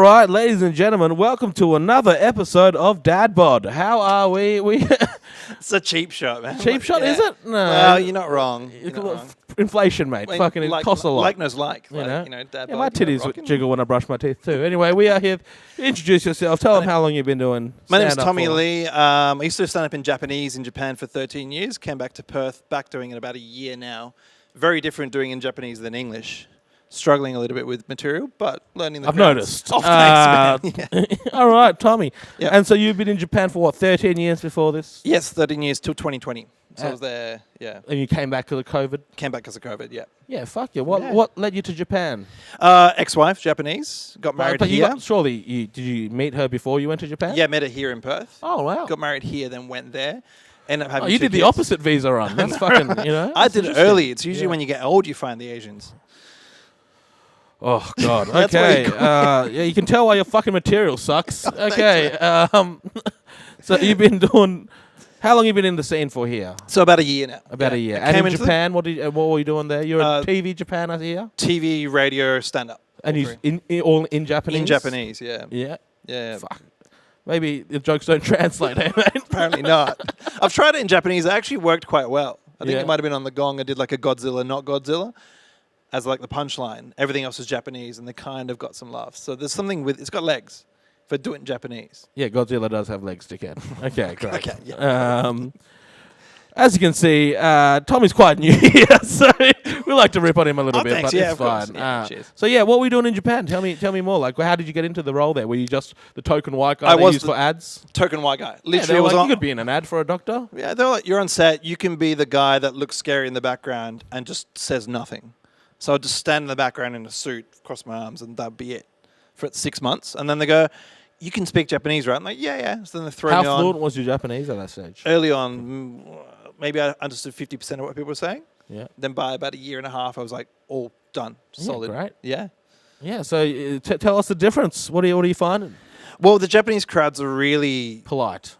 right, ladies and gentlemen, welcome to another episode of Dad Bod. How are we? It's a cheap shot, man. Cheap shot, yeah. is it? No. Well, you're not wrong. Inflation, mate. Well, Fucking it costs a lot. Like knows like. You know? Dad Yeah, bod, my titties rocking. jiggle when I brush my teeth too. Anyway, we are here. Introduce yourself. Tell them how long you've been doing. My name's stand-up Tommy for. Lee. I used to stand up in Japanese in Japan for 13 years. Came back to Perth, back doing it about a year now. Very different doing in Japanese than English. Struggling a little bit with material, but learning the I've crowds. noticed. Oh, thanks, man. Yeah. All right, Tommy. Yeah. And so you've been in Japan for what, 13 years before this? Yes, 13 years till 2020. So I was there, yeah. And you came back to the COVID? Came back because of COVID, yeah. Yeah, fuck you. What Yeah. what led you to Japan? Ex-wife, Japanese. Got married But here. did you meet her before you went to Japan? Yeah, met her here in Perth. Oh, wow. Got married here, then went there. Ended up having Oh, you two did the kids. opposite visa run. That's fucking, you know. I that's did it interesting. early. It's usually Yeah. when you get old you find the Asians. Oh, God. That's where Okay. you Yeah, you can tell why your fucking material sucks. Okay. So you've been doing... How long have you been in the scene for here? So about a year now. About Yeah. a year. I And came in into Japan, what were you doing there? You're at TV Japan, I hear? TV, radio, stand-up. And all you three. all in Japanese? In Japanese, yeah. Yeah. Yeah. Fuck. Maybe the jokes don't translate, eh, mate? Apparently not. I've tried it in Japanese. It actually worked quite well. I think Yeah. it might have been on the Gong. I did like a Godzilla, not Godzilla, as like the punchline. Everything else is Japanese, and they kind of got some laughs. So there's something with it's got legs for doing it in Japanese. Yeah, Godzilla does have legs, dickhead. Okay, great. Okay, yeah. As you can see, Tommy's quite new here, so we like to rip on him a little Oh, bit, thanks. but Yeah, it's of course. fine. Yeah, cheers. So yeah, what were we doing in Japan? Tell me more. Like, how did you get into the role there? Were you just the token white guy I they was used the for ads? Token white guy. Yeah, Literally, they were it was like, on. you could be in an ad for a doctor. Yeah, they're like, you're on set. You can be the guy that looks scary in the background and just says nothing. So I'd just stand in the background in a suit, cross my arms, and that'd be it for 6 months. And then they go, you can speak Japanese, right? I'm like, yeah. So then they throw How me on. fluent was your Japanese at that stage? Early on, maybe I understood 50% of what people were saying. Yeah. Then by about a year and a half, I was like, all done, solid. Great. Yeah. Yeah. So tell us the difference. What are you finding? Well, the Japanese crowds are really, Polite.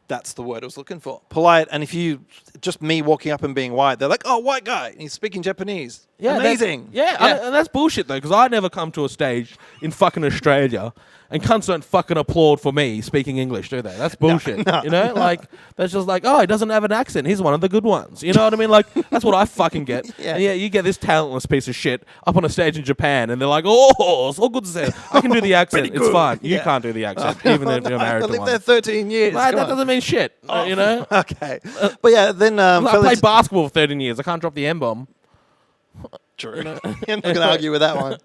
that's the word I was looking for, polite. And if you, just me walking up and being white, they're like, oh, white guy, and he's speaking Japanese. Yeah, amazing. And that's bullshit though, because I never come to a stage in fucking Australia and cunts don't fucking applaud for me speaking English, do they? That's bullshit. You know, like that's just like, oh, he doesn't have an accent. He's one of the good ones. You know what I mean? Like that's what I fucking get. Yeah. And yeah, you get this talentless piece of shit up on a stage in Japan, and they're like, oh, it's all good to say. I can do the accent. It's good. fine. You Yeah. can't do the accent, even if you're married I to lived one. there 13 years. Mate, Come that on. doesn't mean shit. You know. Okay. But yeah, then I fell played into- basketball for 13 years. I can't drop the M-bomb. True. You're not going to argue with that one.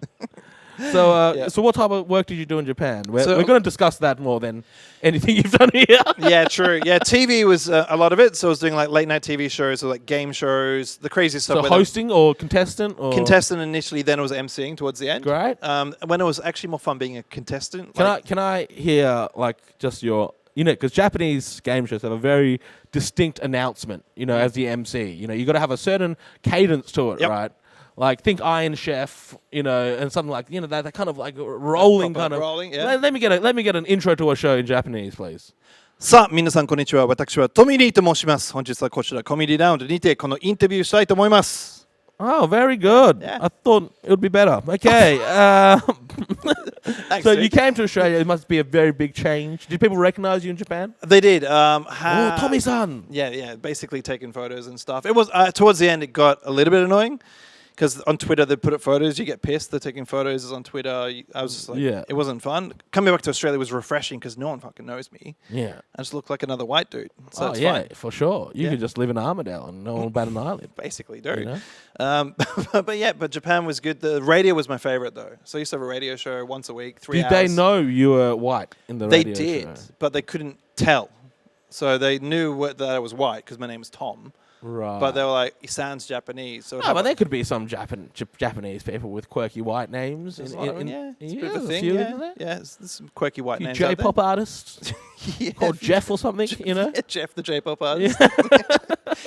So, Yeah. so what type of work did you do in Japan? We're So- going to discuss that more than anything you've done here. Yeah, true. Yeah, TV was a lot of it. So I was doing like late night TV shows or like game shows, the craziest stuff. So where they- hosting or contestant or contestant initially, then it was emceeing towards the end. Great. When it was actually more fun being a contestant. Can I hear like just your because Japanese game shows have a very distinct announcement. As the MC. You got to have a certain cadence to it, Yep. right? Like think Iron Chef, and something like that kind of like rolling proper kind of. rolling, yeah. Let me get an intro to a show in Japanese, please. さあ、皆さんこんにちは。私はトミリーと申します。本日はこちらコメディラウンドにてこのインタビューしたいと思います。 Oh, very good. Yeah. I thought it would be better. Okay. Thanks, So dude. you came to Australia. It must be a very big change. Did people recognize you in Japan? They did. Oh, Tommy-san. Yeah, basically taking photos and stuff. It was towards the end. It got a little bit annoying because on Twitter they put up photos. You get pissed. They're taking photos on Twitter. I was just like, Yeah. it wasn't fun. Coming back to Australia was refreshing because no one fucking knows me. Yeah. I just look like another white dude. So Oh, it's yeah, fine. for sure. You Yeah. could just live in Armidale and no one would bat an eyelid. Basically, do. You know? But Japan was good. The radio was my favorite though. So I used to have a radio show once a week, 3 Did hours. they know you were white in the They radio did, show? but they couldn't tell. So they knew that I was white because my name is Tom. Right. But they were like, he sounds Japanese. So No, but there could be some Japanese people with quirky white names. there's a lot of them, yeah, it's a bit of a there's thing. few, Yeah, isn't there? yeah, there's some quirky white A few names. out there. J-pop artists Yeah, called Jeff or something, Yeah, Jeff, the J-pop artist.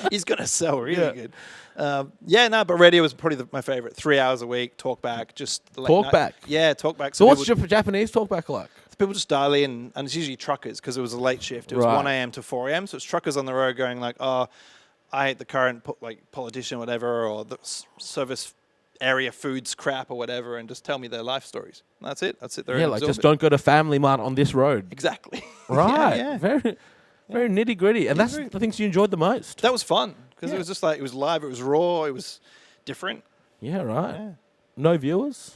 He's gonna sell really Yeah. good. But radio was probably my favorite. 3 hours a week, talk back, just late Talk night. back? Yeah, talk back. So what's people, Japanese talkback like? people just dial in, and it's usually truckers because it was a late shift. It was Right. 1 a.m. to 4 a.m. So it's truckers on the road going like, oh, I hate the current politician, whatever, or the service area foods crap or whatever, and just tell me their life stories. And that's it. I'd sit there Yeah, and like absorb just it. don't go to Family Mart on this road. Exactly. Right. Yeah. Very nitty gritty, and that's the things you enjoyed the most. That was fun because Yeah. it was just like it was live, it was raw, it was different. Yeah, right. Yeah. No viewers.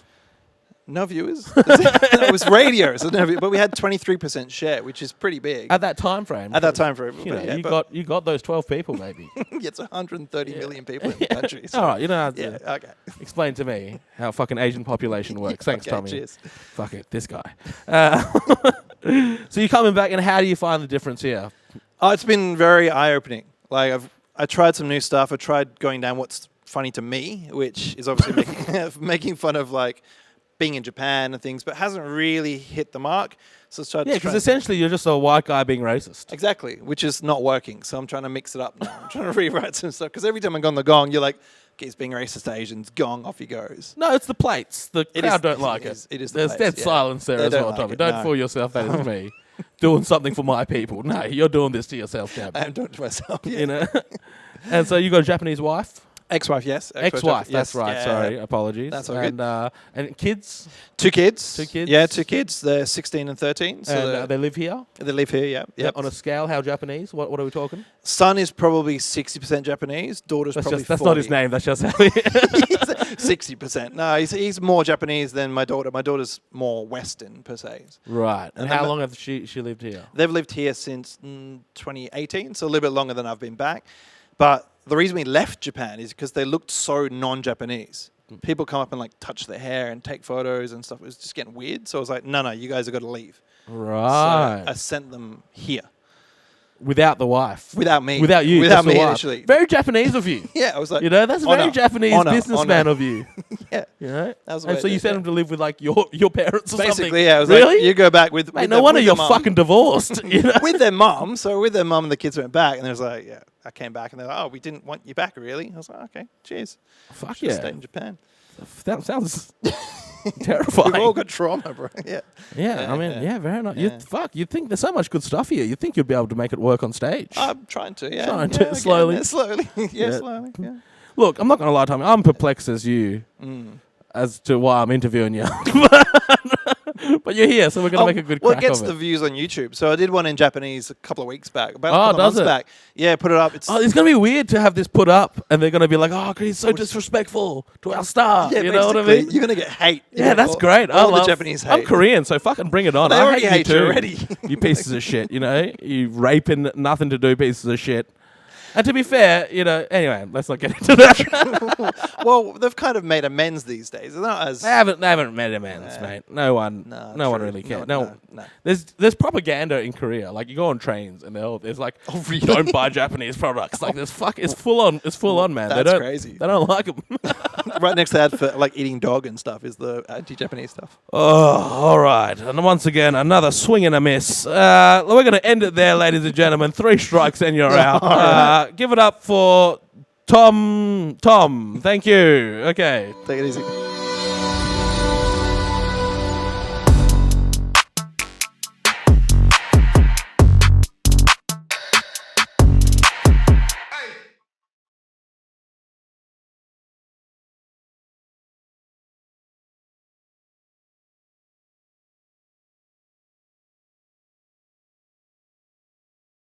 No viewers. It was radio, so but we had 23% share, which is pretty big At that time frame. at that time for You know, everybody. you got those 12 people maybe. It's 130 million people in the country. So All right, you don't have to yeah, okay. explain to me how fucking Asian population works. Thanks, Okay, Tommy. cheers. Fuck it, this guy. So you're coming back, and how do you find the difference here? Oh, it's been very eye-opening. Like I tried some new stuff. I tried going down what's funny to me, which is obviously making fun of like being in Japan and things, but hasn't really hit the mark. So I tried. Yeah, because essentially you're just a white guy being racist. Exactly, which is not working. So I'm trying to mix it up now. I'm trying to rewrite some stuff because every time I go on the gong, you're like, okay, he's being racist to Asians. Gong, off he goes. No, it's the plates. The crowd don't like it. It is the There's plates, dead silence there They as don't well, like Tommy. it, Don't no. fool yourself. That is me doing something for my people. No, you're doing this to yourself, Jab. I am doing it to myself. Yeah. You know. And so you got a Japanese wife. Ex-wife, yes. Ex-wife. yes, That's right. yeah. Sorry, apologies. That's all good. And kids. 2 kids. 2 kids. Yeah, 2 kids. They're 16 and 13. So And they live here. they live here, yeah. Yep. On a scale, how Japanese? What are we talking? Son is probably 60% Japanese. Daughter's probably 40. That's not his name. That's just how he. 60%. No, he's more Japanese than my daughter. My daughter's more Western, per se. Right. And And how then- long have she lived here? They've lived here since 2018, so a little bit longer than I've been back. But the reason we left Japan is because they looked so non-Japanese. People come up and like touch their hair and take photos and stuff. It was just getting weird. So I was like, no, you guys have got to leave. Right. So I sent them here. Without the wife. Without me. Without you. Without just the me, wife. actually. Very Japanese of you. Yeah, I was like, You know, that's a very Japanese businessman of you. Yeah. You know? That was the And way so it you is, sent yeah. him to live with like your parents or something. Basically, yeah. I was really? like, you go back with. Mate, with no the- wonder with you're the mum. fucking divorced. You know? With their mum. So with their mum and the kids went back, and they was like, yeah, I came back, and they're like, oh, we didn't want you back, really. I was like, okay, cheers. Fuck Should have yeah. stayed in Japan. That sounds terrifying. We've all got trauma, bro. Yeah. Yeah, I mean, yeah, very nice. Yeah. You'd think there's so much good stuff here. You'd think you'd be able to make it work on stage. I'm trying to, yeah. Trying to, again, slowly. yeah, slowly. Yeah. Slowly. Yeah. Look, I'm not going to lie, Tommy. I'm perplexed as you as to why I'm interviewing you. But you're here, so we're going to make a good Well, crack it gets of the it. views on YouTube. So I did one in Japanese a couple of weeks back. About Oh, a couple of does months it? back. Yeah, put it up. It's Oh, it's going to be weird to have this put up, and they're going to be like, "Oh, he's so disrespectful to our star." yeah, You know what I basically, mean? You're gonna get hate. Yeah, that's great. All I love the Japanese hate. I'm Korean, so fucking bring it on. They I already hate you hate you too. already. You pieces of shit. You know, you raping, nothing to do pieces of shit. And to be fair, you know, anyway, let's not get into that. Well, they've kind of made amends these days. They're not as. They haven't made amends, mate. No one true. really cares. No. There's propaganda in Korea. Like you go on trains and there's like, Oh, really? don't buy Japanese products. Like it's full on, man. That's crazy. They don't like them. Right next to that for like eating dog and stuff is the anti-Japanese stuff. Oh, all right. And once again, another swing and a miss. We're going to end it there, ladies and gentlemen. 3 strikes and you're out. Give it up for Tom. Thank you. Okay. Take it easy.